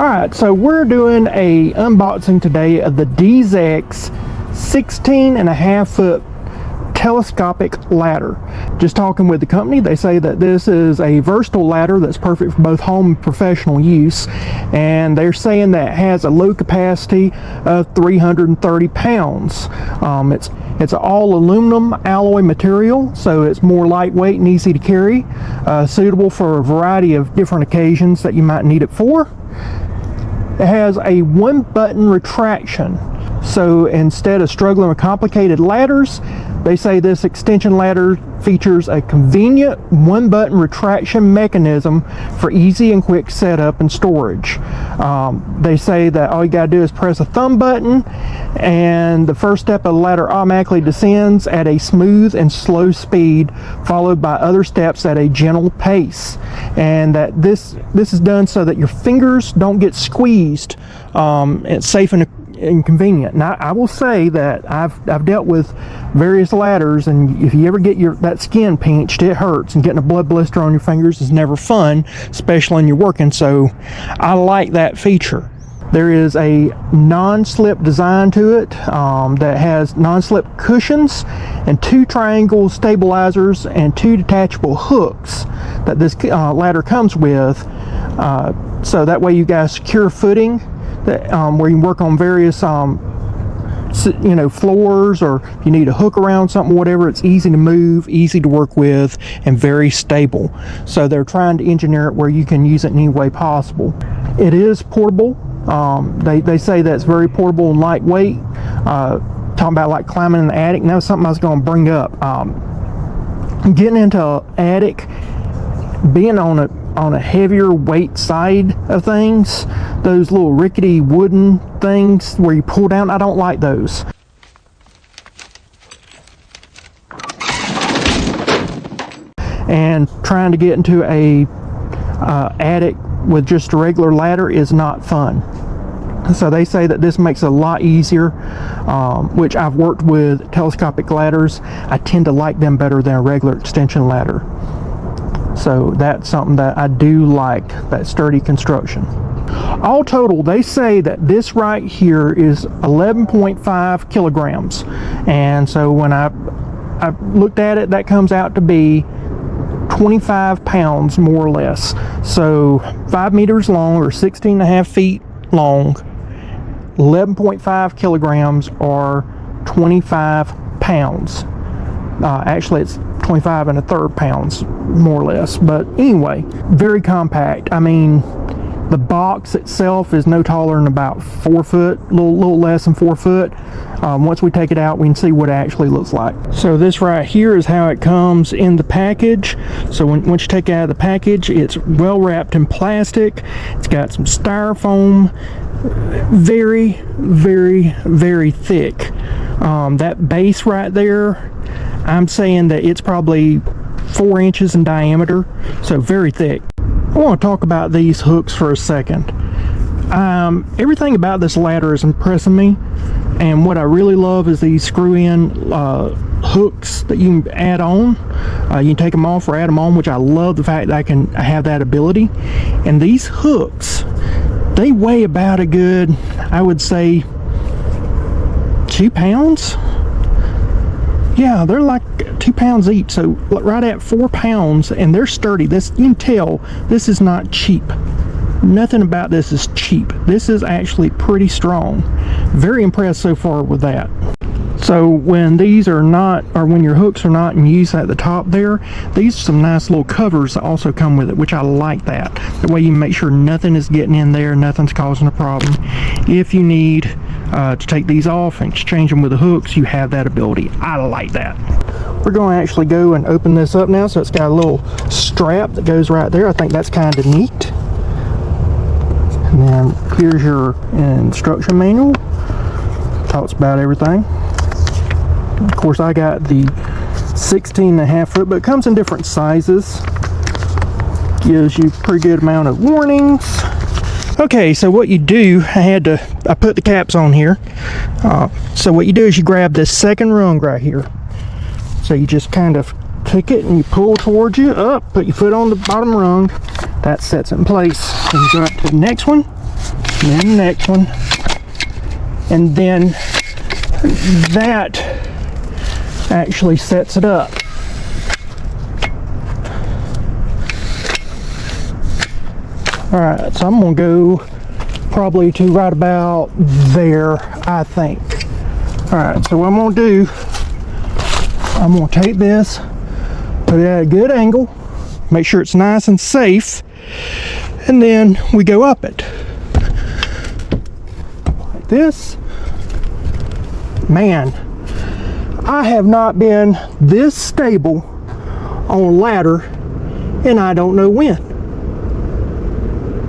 Alright, so we're doing a unboxing today of the DEZEX 16.5 foot telescopic ladder. Just talking with the company, they say that this is a versatile ladder that's perfect for both home and professional use, and they're saying that it has a load capacity of 330 pounds. It's an all aluminum alloy material, so it's more lightweight and easy to carry, suitable for a variety of different occasions that you might need it for. It has a one button retraction, so instead of struggling with complicated ladders, they say this extension ladder features a convenient one button retraction mechanism for easy and quick setup and storage. They say that all you gotta do is press a thumb button and the first step of the ladder automatically descends at a smooth and slow speed, followed by other steps at a gentle pace, and that this is done so that your fingers don't get squeezed. It's safe and inconvenient. Now I will say that I've dealt with various ladders, and if you ever get that skin pinched, it hurts, and getting a blood blister on your fingers is never fun, especially when you're working. So I like that feature. There is a non-slip design to it that has non-slip cushions and two triangle stabilizers and two detachable hooks that this ladder comes with, so that way you got secure footing that, where you can work on various floors, or if you need a hook around something, whatever. It's easy to move, easy to work with, and very stable. So they're trying to engineer it where you can use it in any way possible. It is portable. They say that it's very portable and lightweight. Talking about like climbing in the attic, and that was something I was going to bring up. Getting into an attic, being on a heavier weight side of things, those little rickety wooden things where you pull down, I don't like those. And trying to get into a attic with just a regular ladder is not fun. So they say that this makes it a lot easier, which I've worked with telescopic ladders. I tend to like them better than a regular extension ladder. So that's something that I do like, that sturdy construction. All total, they say that this right here is 11.5 kilograms. And so when I looked at it, that comes out to be 25 pounds more or less. So 5 meters long, or 16.5 feet long, 11.5 kilograms, or 25 pounds. Actually, it's 25 1/3 pounds, more or less. But anyway, very compact. I mean, the box itself is no taller than about 4 foot, a little less than 4 foot. Once we take it out, we can see what it actually looks like. So this right here is how it comes in the package. So once you take it out of the package, it's well wrapped in plastic. It's got some styrofoam, very, very, very thick. That base right there, I'm saying that it's probably 4 inches in diameter, so very thick. I want to talk about these hooks for a second. Everything about this ladder is impressing me, and what I really love is these screw-in hooks that you can add on. You can take them off or add them on, which I love the fact that I have that ability. And these hooks, they weigh about a good, I would say, 2 pounds. Yeah, they're like 2 pounds each, so right at 4 pounds, and they're sturdy. This, you can tell this is not cheap. Nothing about this is cheap. This is actually pretty strong. Very impressed so far with that. So when these are not, or when your hooks are not in use at the top there, these are some nice little covers that also come with it, which I like that. That way you can make sure nothing is getting in there, nothing's causing a problem. If you need to take these off and exchange them with the hooks, you have that ability. I like that. We're going to actually go and open this up now. So it's got a little strap that goes right there. I think that's kind of neat. And then here's your instruction manual. Talks about everything. Of course, I got the 16.5 foot, but it comes in different sizes. Gives you a pretty good amount of warnings. Okay, so what you do, I put the caps on here. So what you do is you grab this second rung right here. So you just kind of take it and you pull towards you up, put your foot on the bottom rung. That sets it in place. And you go up to the next one. and then the next one, and then that actually sets it up. All right, so I'm gonna go probably to right about there, I think. All right, so what I'm gonna do, I'm gonna take this, put it at a good angle, make sure it's nice and safe, and then we go up it. Like this. Man, I have not been this stable on a ladder and I don't know when.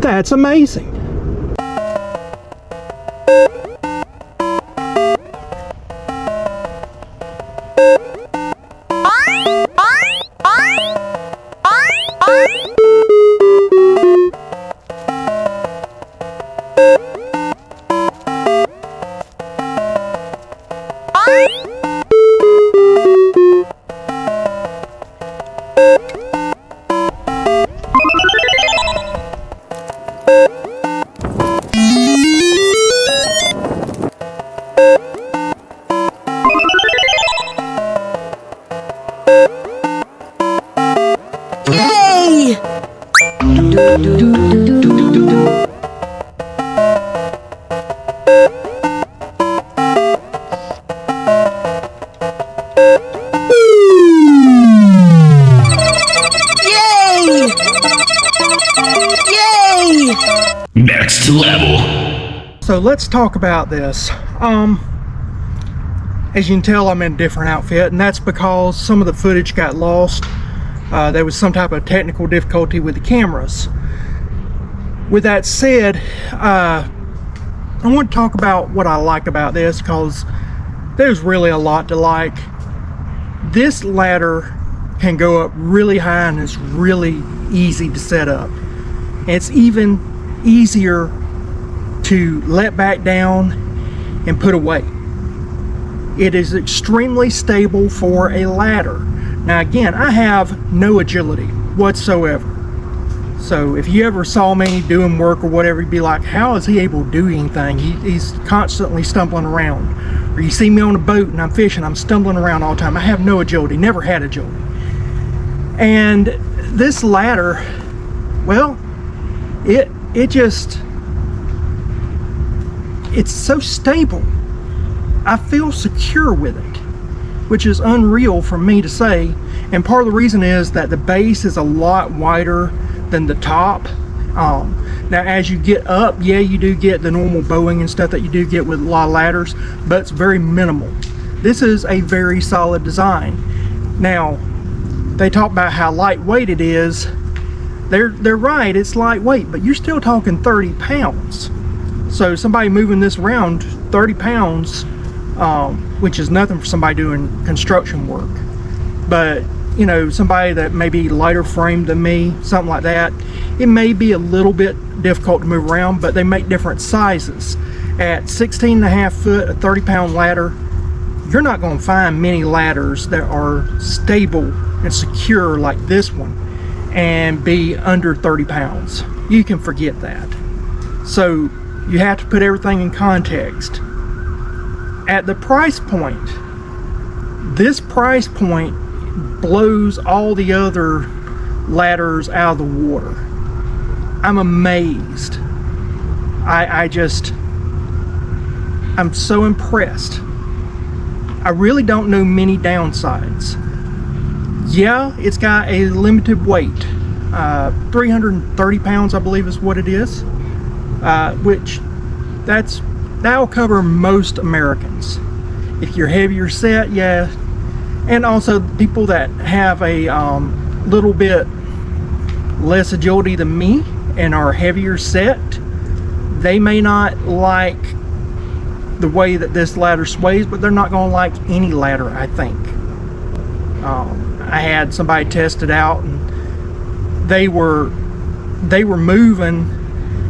That's amazing. Next level. So let's talk about this. As you can tell, I'm in a different outfit, and that's because some of the footage got lost. There was some type of technical difficulty with the cameras. With that said, I want to talk about what I like about this, because there's really a lot to like. This ladder can go up really high and it's really easy to set up. It's even easier to let back down and put away. It is extremely stable for a ladder. Now again, I have no agility whatsoever. So if you ever saw me doing work or whatever, you'd be like, how is he able to do anything? He's constantly stumbling around. Or you see me on a boat and I'm fishing, I'm stumbling around all the time. I have no agility, never had agility. And this ladder, well, it's so stable. I feel secure with it, which is unreal for me to say. And part of the reason is that the base is a lot wider than the top. Now as you get up, yeah, you do get the normal bowing and stuff that you do get with a lot of ladders, but it's very minimal. This is a very solid design. Now they talk about how lightweight it is. They're right, it's lightweight, but you're still talking 30 pounds. So somebody moving this around, 30 pounds, which is nothing for somebody doing construction work. But you know, somebody that may be lighter framed than me, something like that, it may be a little bit difficult to move around, but they make different sizes. At 16.5 foot, a 30-pound ladder, you're not going to find many ladders that are stable and secure like this one and be under 30 pounds. You can forget that. So you have to put everything in context. At the price point, this price point blows all the other ladders out of the water. I'm amazed. I'm so impressed. I really don't know many downsides. Yeah, it's got a limited weight. 330 pounds, I believe is what it is. Which that'll cover most Americans. If you're heavier set, yeah. And also people that have a little bit less agility than me and are heavier set, they may not like the way that this ladder sways, but they're not going to like any ladder, I think. I had somebody test it out, and they were moving,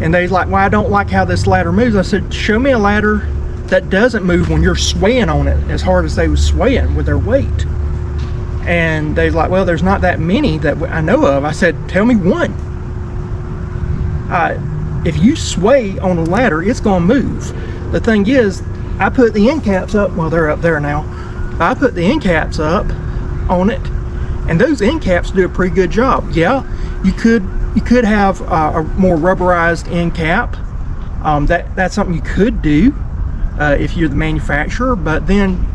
and they was like, well, I don't like how this ladder moves. I said, show me a ladder that doesn't move when you're swaying on it as hard as they was swaying with their weight. And they was like, well, there's not that many that I know of. I said, tell me one. if you sway on a ladder, it's going to move. The thing is, I put the end caps up, well, they're up there now. I put the end caps up on it, and those end caps do a pretty good job. Yeah, you could have a more rubberized end cap. That's something you could do if you're the manufacturer, but then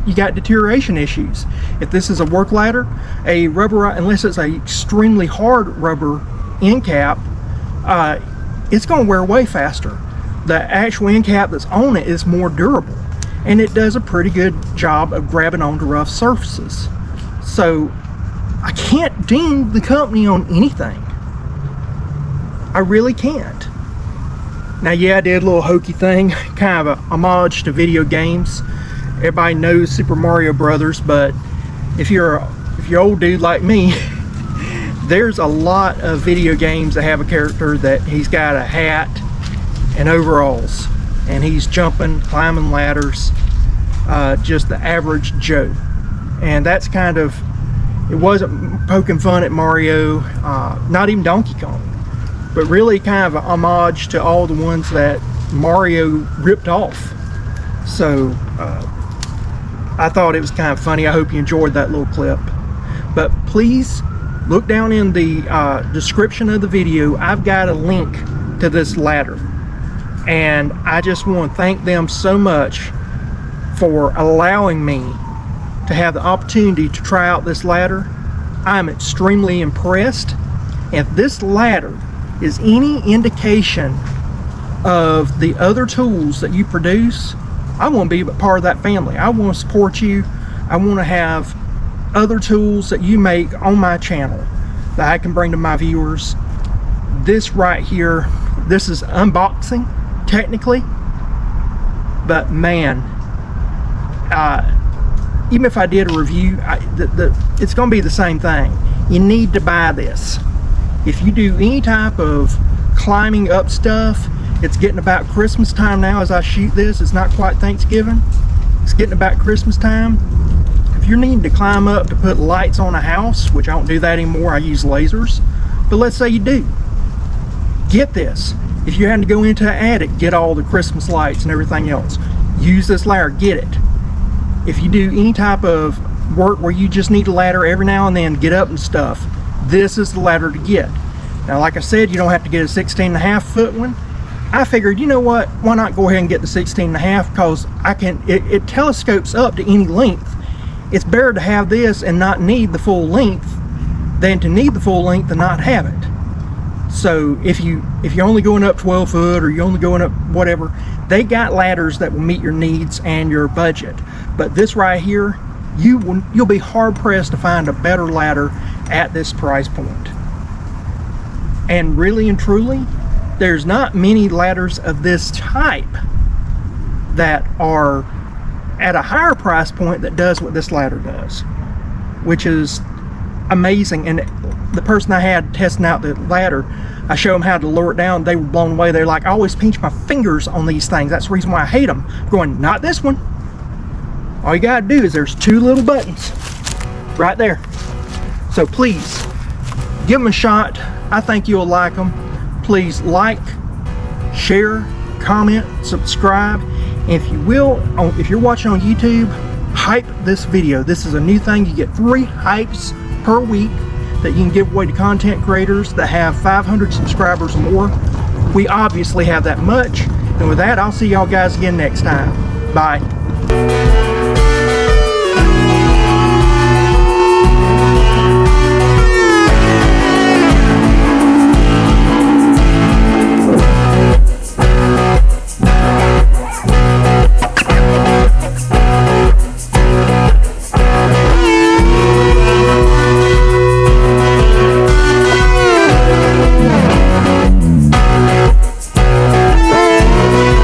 you got deterioration issues. If this is a work ladder, a rubber, unless it's a extremely hard rubber end cap, it's going to wear away faster. The actual end cap that's on it is more durable, and it does a pretty good job of grabbing onto rough surfaces. So I can't ding the company on anything. I really can't. Now, yeah, I did a little hokey thing, kind of a homage to video games. Everybody knows Super Mario Brothers, but if you're an old dude like me, there's a lot of video games that have a character that he's got a hat and overalls, and he's jumping, climbing ladders, just the average Joe. And that's kind of, it wasn't poking fun at Mario, not even Donkey Kong, but really kind of a homage to all the ones that Mario ripped off. So I thought it was kind of funny. I hope you enjoyed that little clip. But please look down in the description of the video. I've got a link to this ladder, and I just want to thank them so much for allowing me to have the opportunity to try out this ladder. I'm extremely impressed. If this ladder is any indication of the other tools that you produce, I want to be part of that family. I want to support you. I want to have other tools that you make on my channel that I can bring to my viewers. This right here, this is unboxing technically, but man, even if I did a review, it's going to be the same thing. You need to buy this. If you do any type of climbing up stuff, it's getting about Christmas time now as I shoot this. It's not quite Thanksgiving. It's getting about Christmas time. If you're needing to climb up to put lights on a house, which I don't do that anymore, I use lasers, but let's say you do, get this. If you're having to go into an attic, get all the Christmas lights and everything else, use this ladder, get it. If you do any type of work where you just need a ladder every now and then to get up and stuff, this is the ladder to get. Now, like I said, you don't have to get a 16.5 foot one. I figured, you know what, why not go ahead and get the 16.5, because it telescopes up to any length. It's better to have this and not need the full length than to need the full length and not have it. So if you're only going up 12 foot or you're only going up whatever, they got ladders that will meet your needs and your budget. But this right here, you'll be hard pressed to find a better ladder at this price point. And really and truly, there's not many ladders of this type that are at a higher price point that does what this ladder does, which is amazing. And the person I had testing out the ladder, I showed them how to lower it down. They were blown away. They're like, I always pinch my fingers on these things. That's the reason why I hate them. I'm going, not this one. All you gotta do is there's two little buttons right there. So please give them a shot. I think you'll like them. Please like, share, comment, subscribe. And if you will, if you're watching on YouTube, hype this video. This is a new thing. You get 3 hypes per week that you can give away to content creators that have 500 subscribers or more. We obviously have that much. And with that, I'll see y'all guys again next time. Bye.